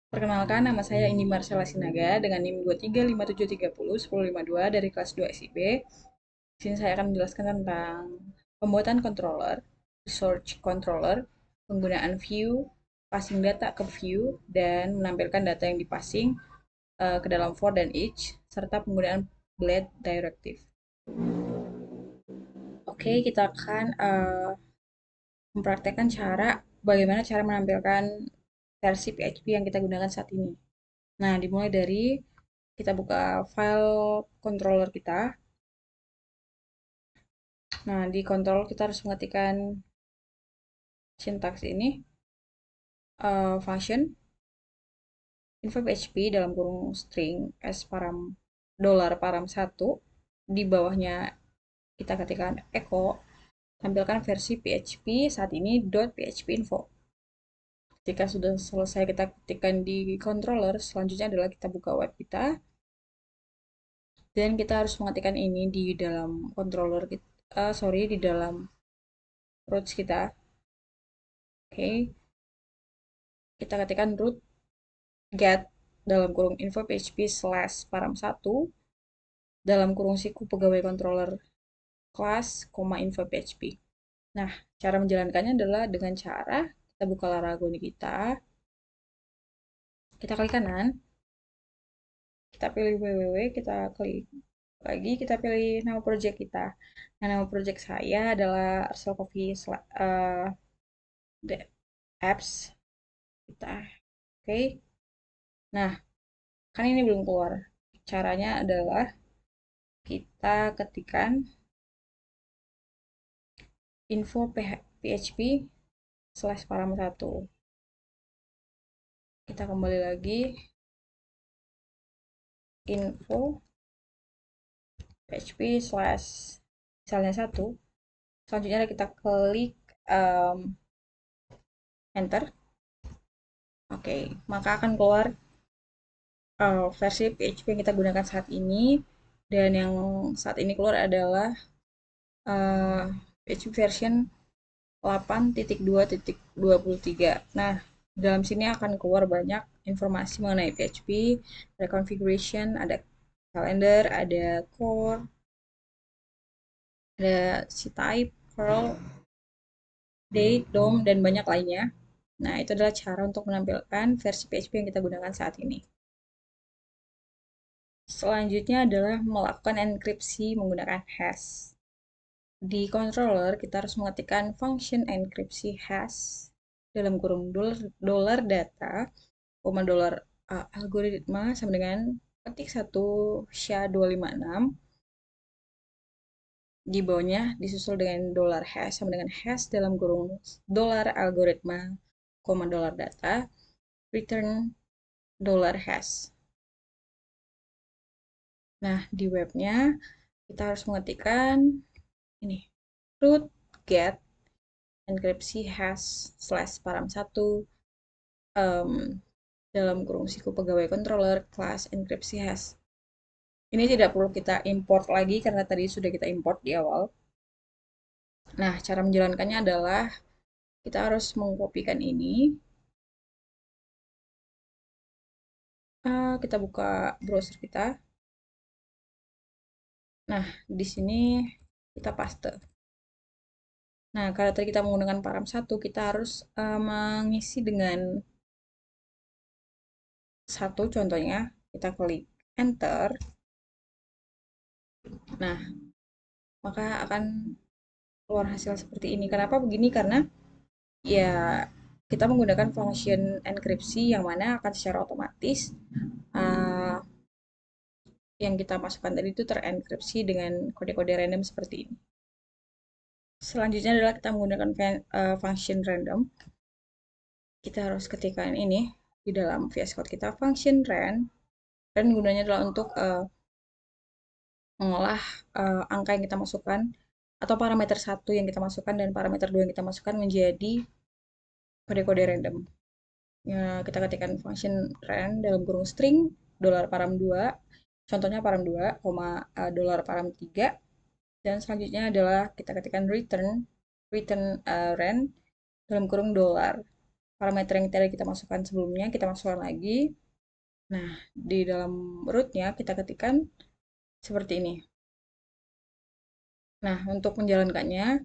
Perkenalkan, nama saya Indi Marcella Sinaga dengan NIM 23573301052 dari kelas 2 SIB. Di sini saya akan menjelaskan tentang pembuatan controller, resource controller, penggunaan view, passing data ke view, dan menampilkan data yang dipassing ke dalam for dan each, serta penggunaan blade directive. Oke, kita akan mempraktekkan bagaimana cara menampilkan versi PHP yang kita gunakan saat ini. Nah, dimulai dari kita buka file controller kita. Nah, di control kita harus mengetikkan sintaks ini, function info PHP dalam kurung string s param dollar param 1. Di bawahnya kita ketikkan echo, tampilkan versi PHP saat ini .php info. Ketika sudah selesai kita ketikkan di controller, selanjutnya adalah kita buka web kita. Dan kita harus mengetikkan ini di dalam controller kita, di dalam root kita. Oke, kita ketikkan root get dalam kurung info php slash param 1 dalam kurung siku pegawai controller kelas, info php. Nah, cara menjalankannya adalah dengan cara kita buka Laragon kita klik kanan, kita pilih www, kita klik lagi, kita pilih nama project kita. Nah, nama project saya adalah Arsel Coffee the apps kita. Oke. Nah, kan ini belum keluar. Caranya adalah kita ketikkan info php slash param 1. Kita kembali lagi info php slash misalnya 1. Selanjutnya kita klik enter. Oke, maka akan keluar versi PHP yang kita gunakan saat ini, dan yang saat ini keluar adalah PHP version 8.2.23. Nah, dalam sini akan keluar banyak informasi mengenai PHP, ada configuration, ada calendar, ada core, ada ctype, curl, date, DOM, dan banyak lainnya. Nah, itu adalah cara untuk menampilkan versi PHP yang kita gunakan saat ini. Selanjutnya adalah melakukan enkripsi menggunakan hash. Di controller, kita harus mengetikkan function enkripsi hash dalam kurung dollar data, dollar algoritma sama dengan ketik 1 SHA-256. Di bawahnya disusul dengan dollar hash sama dengan hash dalam kurung dollar algoritma, dollar data, return dollar hash. Nah, di webnya kita harus mengetikkan ini root get enkripsi hash slash param 1 dalam kurung siku pegawai controller kelas enkripsi hash. Ini tidak perlu kita import lagi karena tadi sudah kita import di awal. Nah, cara menjalankannya adalah kita harus mengkopikan ini. Kita buka browser kita. Nah, di sini kita paste. Nah, karena tadi kita menggunakan param 1, kita harus mengisi dengan 1 contohnya. Kita klik enter. Nah, maka akan keluar hasil seperti ini. Kenapa begini? Karena ya kita menggunakan function enkripsi yang mana akan secara otomatis uh, yang kita masukkan tadi itu terenkripsi dengan kode-kode random seperti ini. Selanjutnya adalah kita menggunakan function random. Kita harus ketikkan ini di dalam VS Code kita, function rand. Rand gunanya adalah untuk mengolah angka yang kita masukkan atau parameter 1 yang kita masukkan dan parameter 2 yang kita masukkan menjadi kode-kode random. Ya, kita ketikkan function rand dalam kurung string dollar param 2, contohnya param 2, dollar param 3, dan selanjutnya adalah kita ketikkan return rand dalam kurung dollar. parameter yang tadi kita masukkan sebelumnya, kita masukkan lagi. Nah, di dalam rootnya kita ketikkan seperti ini. Nah, untuk menjalankannya,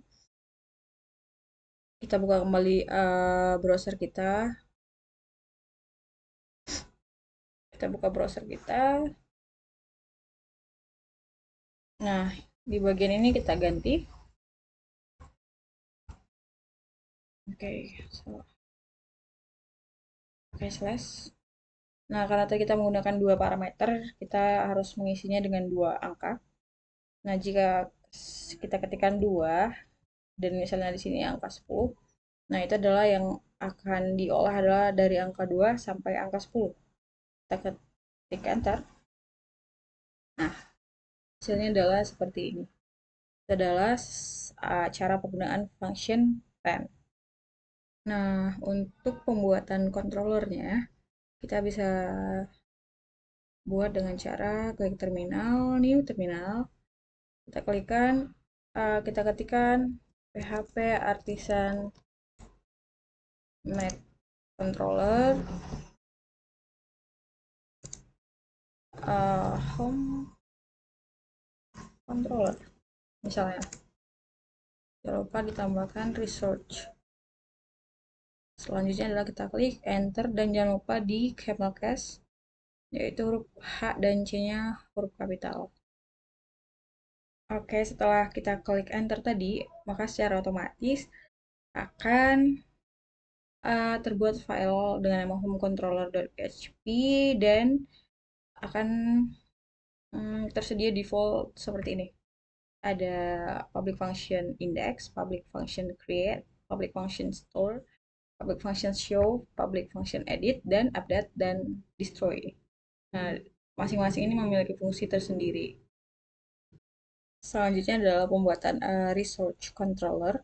kita buka kembali browser kita. Kita buka browser kita. Nah, di bagian ini kita ganti. Oke, salah. Oke, slash. Nah, karena tadi kita menggunakan dua parameter, kita harus mengisinya dengan dua angka. Nah, jika kita ketikkan 2 dan misalnya di sini angka 10, nah itu adalah yang akan diolah adalah dari angka 2 sampai angka 10. Kita ketik enter. Nah, hasilnya adalah seperti ini. Itu adalah cara penggunaan function pen. Nah, untuk pembuatan controllernya, kita bisa buat dengan cara klik terminal, new terminal. Kita klikkan, kita ketikkan php artisan Mac controller, home controller misalnya. Jangan lupa ditambahkan research. Selanjutnya adalah kita klik enter dan jangan lupa di capitalize, yaitu huruf H dan C-nya huruf kapital. Oke, setelah kita klik enter tadi, maka secara otomatis akan terbuat file dengan nama homecontroller.php dan akan tersedia default seperti ini. Ada public function index, public function create, public function store, public function show, public function edit, dan update dan destroy. Nah, masing-masing ini memiliki fungsi tersendiri. Selanjutnya adalah pembuatan resource controller.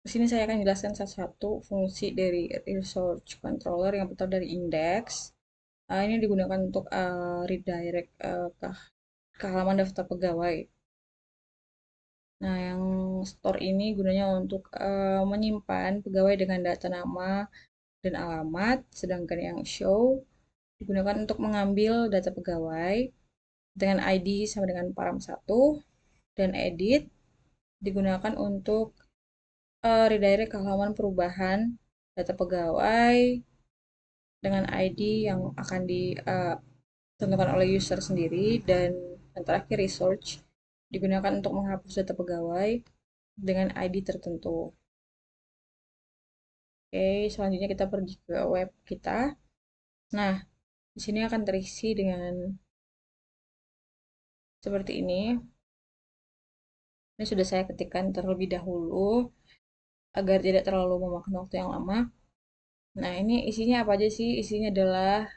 Di sini saya akan jelaskan satu-satu fungsi dari resource controller. Yang pertama dari index. Ini digunakan untuk redirect ke halaman daftar pegawai. Nah, yang store ini gunanya untuk menyimpan pegawai dengan data nama dan alamat, sedangkan yang show digunakan untuk mengambil data pegawai dengan ID sama dengan param1, dan edit digunakan untuk redirect ke halaman perubahan data pegawai dengan ID yang akan ditentukan oleh user sendiri, dan yang terakhir research digunakan untuk menghapus data pegawai dengan ID tertentu. Oke, selanjutnya kita pergi ke web kita. Nah, di sini akan terisi dengan seperti ini. Ini sudah saya ketikkan terlebih dahulu agar tidak terlalu memakan waktu yang lama. Nah, ini isinya apa aja sih? Isinya adalah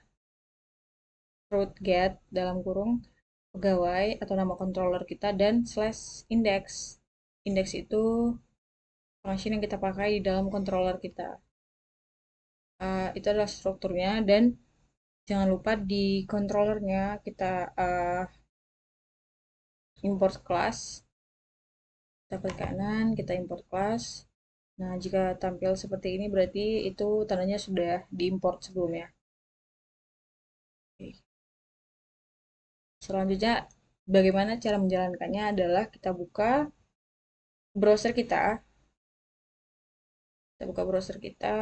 root get dalam kurung pegawai atau nama controller kita dan slash index. Index itu function yang kita pakai di dalam controller kita. Itu adalah strukturnya, dan jangan lupa di controllernya kita import class. Kita klik kanan, kita import class. Nah, jika tampil seperti ini berarti itu tandanya sudah diimport sebelumnya. Oke. Selanjutnya, bagaimana cara menjalankannya adalah kita buka browser kita. Kita buka browser kita.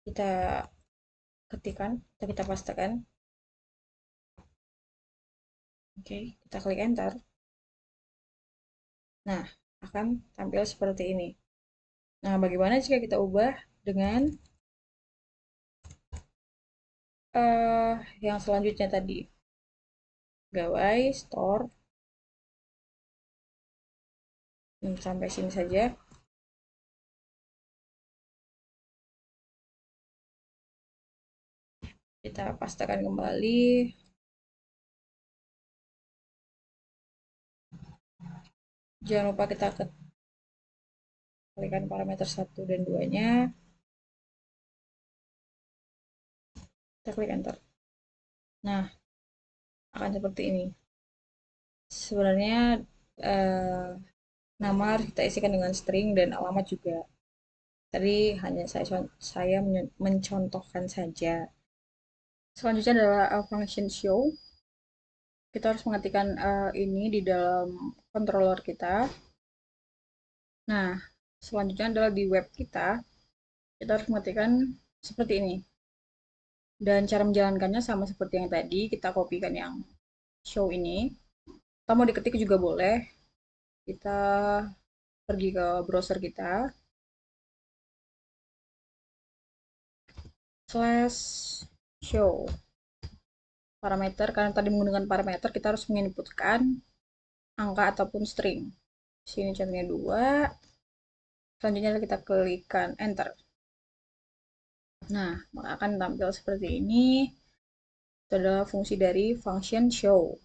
Kita ketikkan, kita pastekan. Oke, kita klik enter. Nah, akan tampil seperti ini. Nah, bagaimana jika kita ubah dengan yang selanjutnya tadi? Pegawai, store, sampai sini saja. Kita pastekan kembali. Jangan lupa kita klikkan parameter 1 dan 2-nya. Kita klik enter. Nah, akan seperti ini. Sebenarnya eh, nama harus kita isikan dengan string dan alamat juga. Tadi hanya saya mencontohkan saja. Selanjutnya adalah function show. Kita harus mengetikkan ini di dalam controller kita. Nah, selanjutnya adalah di web kita. Kita harus mengetikkan seperti ini. Dan cara menjalankannya sama seperti yang tadi. Kita kopikan yang show ini. Kita mau diketik juga boleh. Kita pergi ke browser kita. Slash show parameter, karena tadi menggunakan parameter kita harus menginputkan angka ataupun string. Sini contohnya 2. Selanjutnya kita klikkan enter. Nah, maka akan tampil seperti ini. Itu adalah fungsi dari function show.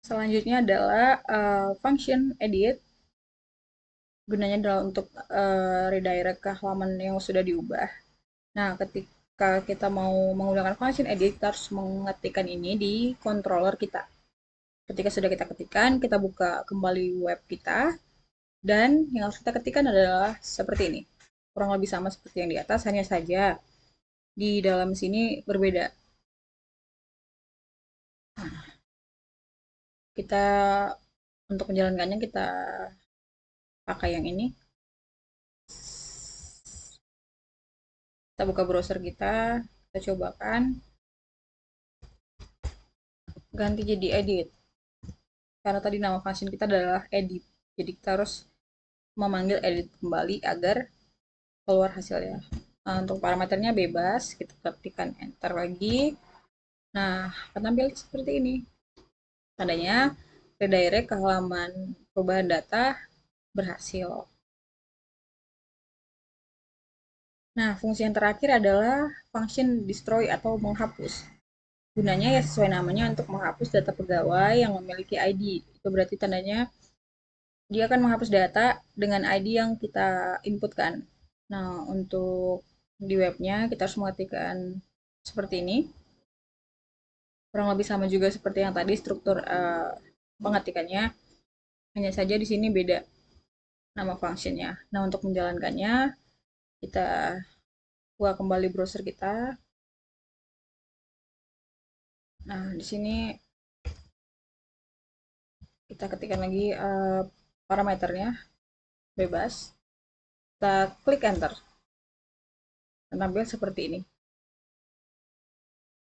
Selanjutnya adalah function edit. Gunanya adalah untuk redirect ke halaman yang sudah diubah. Nah, ketika kita mau menggunakan function edit, kita harus mengetikkan ini di controller kita. Ketika sudah kita ketikkan, kita buka kembali web kita, dan yang harus kita ketikkan adalah seperti ini. Kurang lebih sama seperti yang di atas, hanya saja di dalam sini berbeda. Kita untuk menjalankannya kita pakai yang ini. Kita buka browser kita cobakan ganti jadi edit. Karena tadi nama function kita adalah edit. Jadi kita harus memanggil edit kembali agar keluar hasilnya. Nah, untuk parameternya bebas, kita ketikkan enter lagi. Nah, akan tampil seperti ini. Tandanya redirect ke halaman perubahan data berhasil. Nah, fungsi yang terakhir adalah function destroy atau menghapus. Gunanya ya sesuai namanya untuk menghapus data pegawai yang memiliki ID. Itu berarti tandanya dia akan menghapus data dengan ID yang kita inputkan. Nah, untuk di webnya kita harus mengetikkan seperti ini. Kurang lebih sama juga seperti yang tadi struktur pengetikannya. Hanya saja di sini beda nama functionnya. Nah, untuk menjalankannya kita buka kembali browser kita. Nah, di sini kita ketikkan lagi parameternya bebas. Kita klik enter. Dan tampil seperti ini.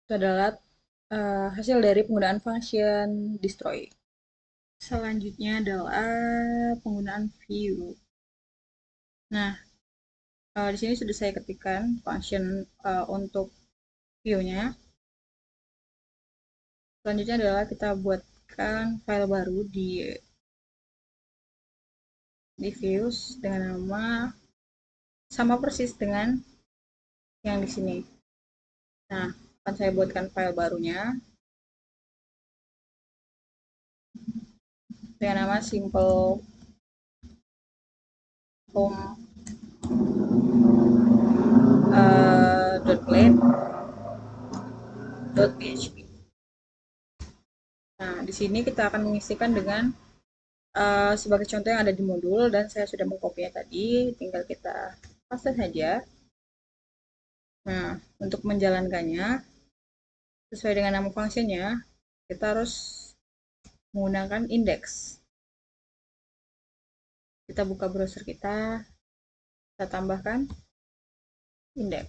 Itu adalah hasil dari penggunaan function destroy. Selanjutnya adalah penggunaan view. Nah, di sini sudah saya ketikkan function untuk view-nya. Selanjutnya adalah kita buatkan file baru di views dengan nama sama persis dengan yang di sini. Nah, akan saya buatkan file barunya dengan nama simple home .plate.php. Nah, di sini kita akan mengisikan dengan sebagai contoh yang ada di modul, dan saya sudah mengkopinya tadi, tinggal kita paste saja. Nah, untuk menjalankannya sesuai dengan nama fungsinya, kita harus menggunakan index. Kita buka browser kita tambahkan index.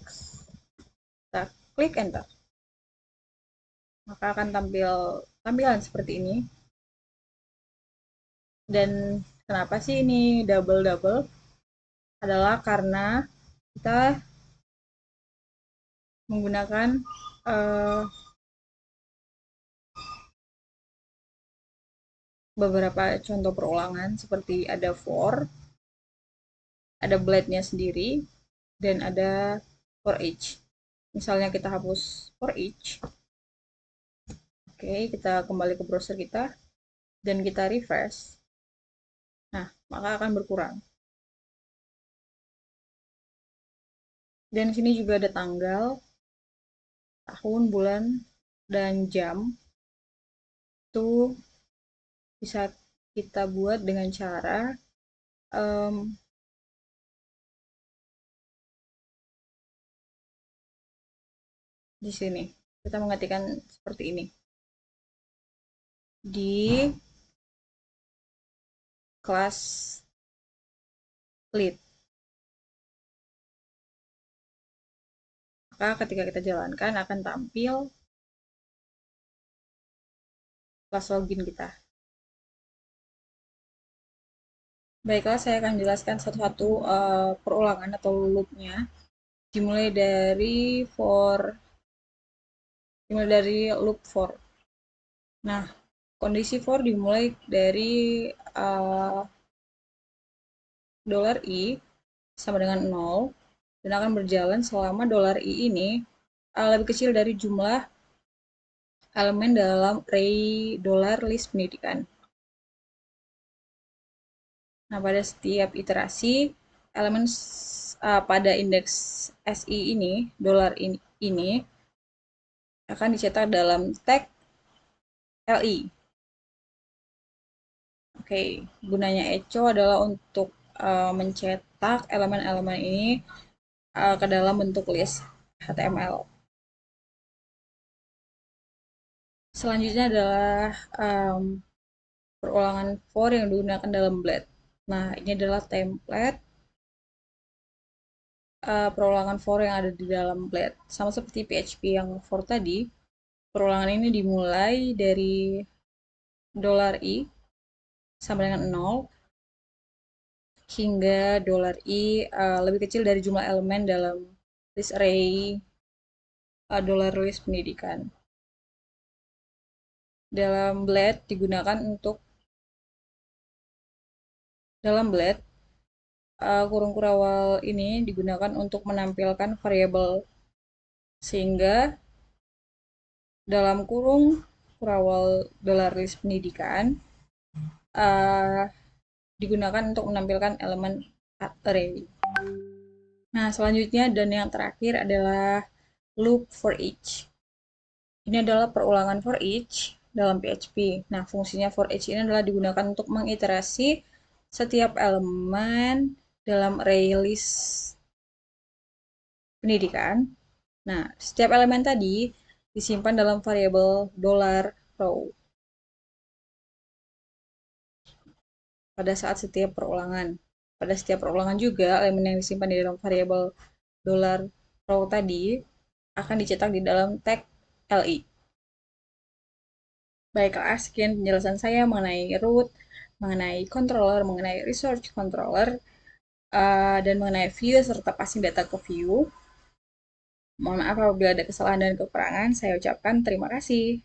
Kita klik enter. Maka akan tampil tampilan seperti ini. Dan kenapa sih ini double-double? Adalah karena kita menggunakan beberapa contoh perulangan seperti ada for, ada blade-nya sendiri, dan ada for each. Misalnya kita hapus for each. Oke, kita kembali ke browser kita dan kita refresh. Nah, maka akan berkurang. Dan sini juga ada tanggal, tahun, bulan, dan jam. Itu Bisa kita buat dengan cara em, di sini. Kita mengetikkan seperti ini. Di kelas lead. Maka ketika kita jalankan akan tampil kelas login kita. Baiklah, saya akan jelaskan satu-satu perulangan atau loopnya. Dimulai dari loop for. Nah, kondisi for dimulai dari $i sama dengan 0 dan akan berjalan selama $i ini lebih kecil dari jumlah elemen dalam array $list pendidikan. Nah, pada setiap iterasi, elemen pada indeks SI ini, ini akan dicetak dalam tag LI. Oke, gunanya echo adalah untuk mencetak elemen-elemen ini ke dalam bentuk list HTML. Selanjutnya adalah perulangan for yang digunakan dalam blade. Nah, ini adalah template perulangan for yang ada di dalam blade. Sama seperti PHP yang for tadi, perulangan ini dimulai dari $i sama dengan 0 hingga $i lebih kecil dari jumlah elemen dalam list array $list pendidikan. Dalam blade digunakan untuk dalam blade kurung kurawal ini digunakan untuk menampilkan variabel sehingga dalam kurung kurawal $list pendidikan uh, digunakan untuk menampilkan elemen array. Nah, selanjutnya dan yang terakhir adalah loop for each. Ini adalah perulangan for each dalam PHP. Nah, fungsinya for each ini adalah digunakan untuk mengiterasi setiap elemen dalam array list pendidikan. Nah, setiap elemen tadi disimpan dalam variabel $row pada saat setiap perulangan. Pada setiap perulangan juga, elemen yang disimpan di dalam variabel $row tadi akan dicetak di dalam tag LI. Baiklah, sekian penjelasan saya mengenai root, mengenai controller, mengenai resource controller, dan mengenai view serta passing data ke view. Mohon maaf apabila ada kesalahan dan kekurangan. Saya ucapkan terima kasih.